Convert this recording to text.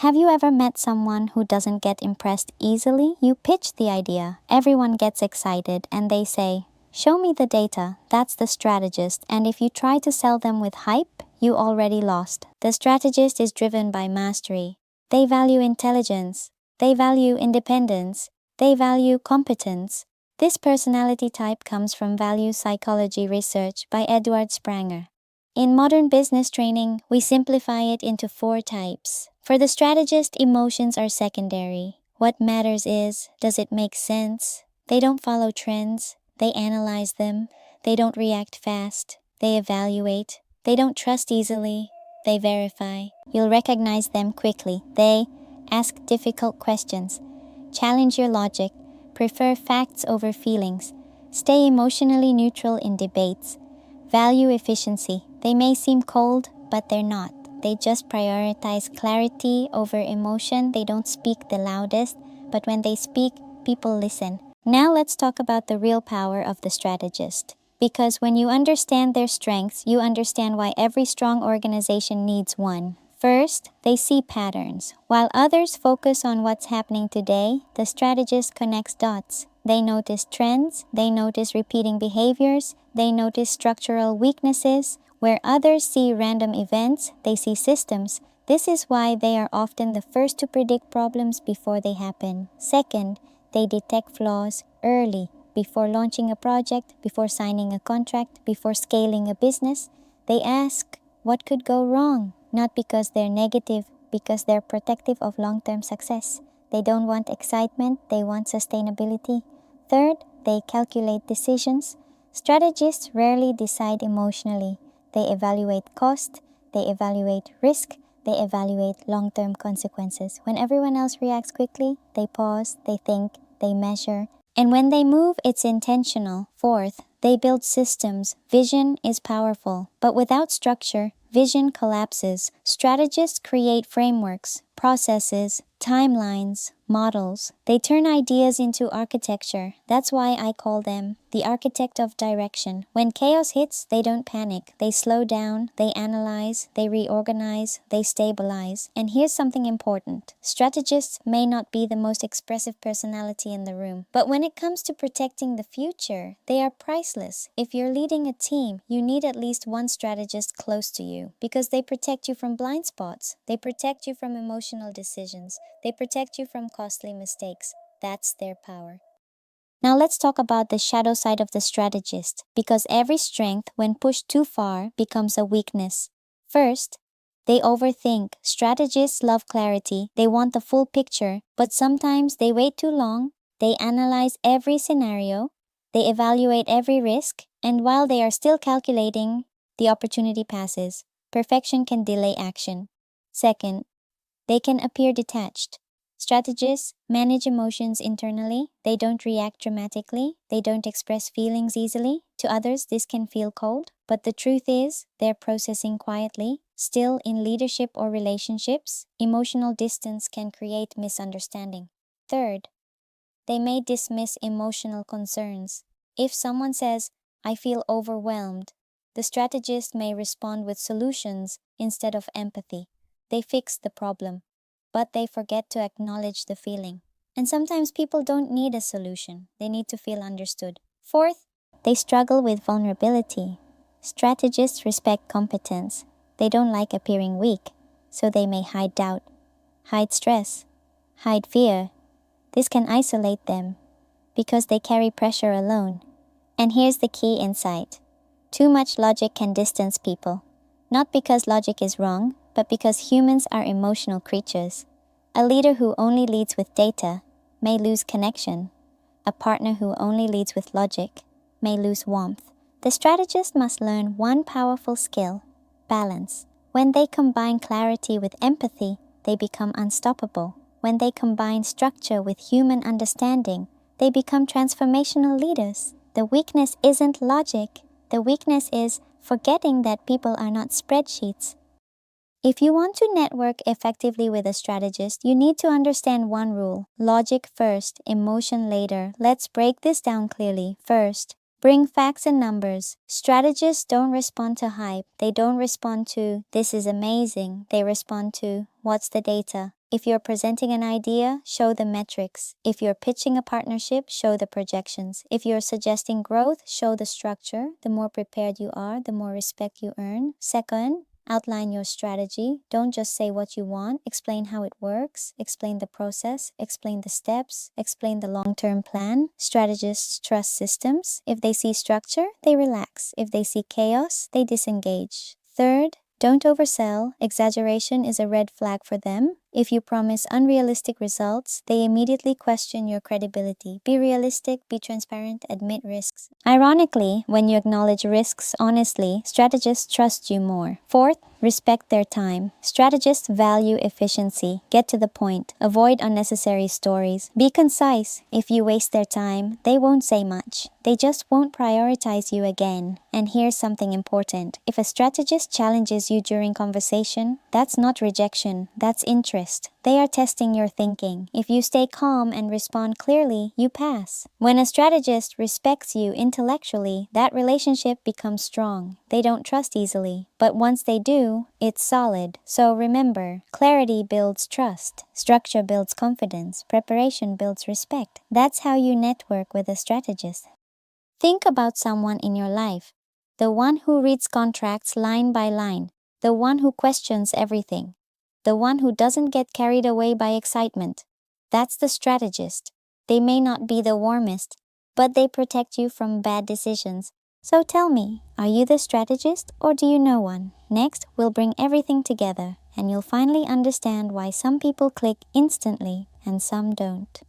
Have you ever met someone who doesn't get impressed easily? You pitch the idea, everyone gets excited, and they say, "Show me the data." That's the strategist, and if you try to sell them with hype, you already lost. The strategist is driven by mastery. They value intelligence. They value independence. They value competence. This personality type comes from value psychology research by Eduard Spranger. In modern business training, we simplify it into 4 types. For the strategist, emotions are secondary. What matters is, does it make sense? They don't follow trends. They analyze them. They don't react fast. They evaluate. They don't trust easily. They verify. You'll recognize them quickly. They ask difficult questions, challenge your logic, prefer facts over feelings, stay emotionally neutral in debates, value efficiency. They may seem cold, but they're not. They just prioritize clarity over emotion. They don't speak the loudest, but when they speak, people listen. Now let's talk about the real power of the strategist. Because when you understand their strengths, you understand why every strong organization needs one. First, they see patterns. While others focus on what's happening today, the strategist connects dots. They notice trends, they notice repeating behaviors, they notice structural weaknesses. Where others see random events, they see systems. This is why they are often the first to predict problems before they happen. Second, they detect flaws early, before launching a project, before signing a contract, before scaling a business. They ask, what could go wrong? Not because they're negative, because they're protective of long-term success. They don't want excitement, they want sustainability. Third, they calculate decisions. Strategists rarely decide emotionally. They evaluate cost, they evaluate risk, they evaluate long-term consequences. When everyone else reacts quickly, they pause, they think, they measure. And when they move, it's intentional. Fourth, they build systems. Vision is powerful, but without structure, vision collapses. Strategists create frameworks, processes, timelines, models. They turn ideas into architecture. That's why I call them the architect of direction. When chaos hits, they don't panic. They slow down, they analyze, they reorganize, they stabilize. And here's something important. Strategists may not be the most expressive personality in the room, but when it comes to protecting the future, they are priceless. If you're leading a team, you need at least one strategist close to you because they protect you from blind spots. They protect you from emotional decisions. They protect you from costly mistakes. That's their power. Now let's talk about the shadow side of the strategist, because every strength, when pushed too far, becomes a weakness. First, they overthink. Strategists love clarity. They want the full picture, but sometimes they wait too long. They analyze every scenario. They evaluate every risk, and while they are still calculating, the opportunity passes. Perfection can delay action. Second, they can appear detached. Strategists manage emotions internally. They don't react dramatically. They don't express feelings easily. To others, this can feel cold, but the truth is, they're processing quietly. Still, in leadership or relationships, emotional distance can create misunderstanding. Third, they may dismiss emotional concerns. If someone says, "I feel overwhelmed," the strategist may respond with solutions instead of empathy. They fix the problem, but they forget to acknowledge the feeling. And sometimes people don't need a solution. They need to feel understood. Fourth, they struggle with vulnerability. Strategists respect competence. They don't like appearing weak, so they may hide doubt, hide stress, hide fear. This can isolate them because they carry pressure alone. And here's the key insight. Too much logic can distance people. Not because logic is wrong, but because humans are emotional creatures. A leader who only leads with data may lose connection. A partner who only leads with logic may lose warmth. The strategist must learn one powerful skill: balance. When they combine clarity with empathy, they become unstoppable. When they combine structure with human understanding, they become transformational leaders. The weakness isn't logic. The weakness is forgetting that people are not spreadsheets. If you want to network effectively with a strategist, you need to understand one rule: logic first, emotion later. Let's break this down clearly. First, bring facts and numbers. Strategists don't respond to hype. They don't respond to "this is amazing." They respond to "what's the data?" If you're presenting an idea, show the metrics. If you're pitching a partnership, show the projections. If you're suggesting growth, show the structure. The more prepared you are, the more respect you earn. Second, outline your strategy. Don't just say what you want. Explain how it works. Explain the process. Explain the steps. Explain the long-term plan. Strategists trust systems. If they see structure, they relax. If they see chaos, they disengage. Third, don't oversell. Exaggeration is a red flag for them. If you promise unrealistic results, they immediately question your credibility. Be realistic, be transparent, admit risks. Ironically, when you acknowledge risks honestly, strategists trust you more. Fourth, respect their time. Strategists value efficiency. Get to the point. Avoid unnecessary stories. Be concise. If you waste their time, they won't say much. They just won't prioritize you again. And here's something important. If a strategist challenges you during conversation, that's not rejection, that's interest. They are testing your thinking. If you stay calm and respond clearly, you pass. When a strategist respects you intellectually, that relationship becomes strong. They don't trust easily, but once they do, it's solid. So remember, clarity builds trust, structure builds confidence, preparation builds respect. That's how you network with a strategist. Think about someone in your life, the one who reads contracts line by line, the one who questions everything, the one who doesn't get carried away by excitement. That's the strategist. They may not be the warmest, but they protect you from bad decisions. So tell me, are you the strategist or do you know one? Next, we'll bring everything together and you'll finally understand why some people click instantly and some don't.